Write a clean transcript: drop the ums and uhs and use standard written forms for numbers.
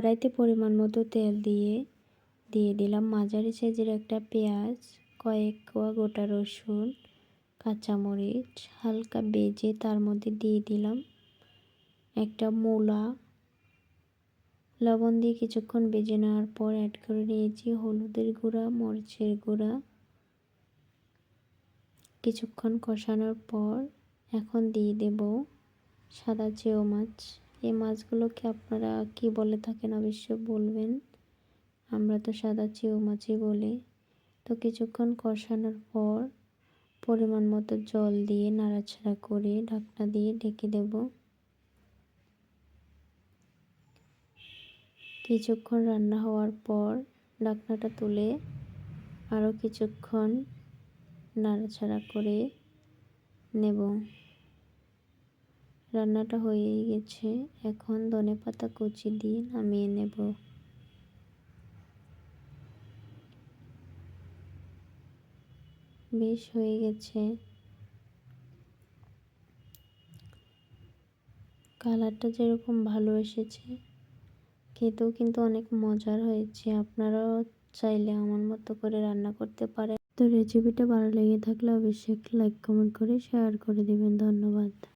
কড়াইতে পরিমাণ মতো তেল দিয়ে দিলাম মাঝারি সাইজের একটা পেঁয়াজ, কয়েক কোয়া গোটা রসুন, কাঁচামরিচ হালকা ভেজে তার মধ্যে দিয়ে দিলাম একটা মূলা। লবণ দিয়ে কিছুক্ষণ ভেজে নেওয়ার পর অ্যাড করে নিয়েছি হলুদের গুঁড়া, মরিচের গুঁড়া। কিছুক্ষণ কষানোর পর এখন দিয়ে দেব সাদা চেও মাছ। এই মাছগুলোকে আপনারা কি বলে থাকেন অবশ্যই বলবেন। আমরা তো সাদা চেও মাছই বলি। তো কিছুক্ষণ কষানোর পর পরিমাণ মতো জল দিয়ে নাড়াচাড়া করে ঢাকনা দিয়ে ঢেকে দেব। কিছুক্ষণ রান্না হওয়ার পর ঢাকনাটা তুলে আরও কিছুক্ষণ নাড়াচাড়া করে নেব। রান্নাটা হয়েই গেছে, এখন ধনেপাতা কুচি দিয়ে নামিয়ে নেব। বেশ হয়ে গেছে, কালারটা যেরকম ভালো এসেছে খেতেও কিন্তু অনেক মজার হয়েছে। আপনারাও চাইলে আমার মতো করে রান্না করতে পারেন। তো রেসিপিটা ভালো লেগে থাকলে অবশ্যই লাইক কমেন্ট করে শেয়ার করে দিবেন। ধন্যবাদ।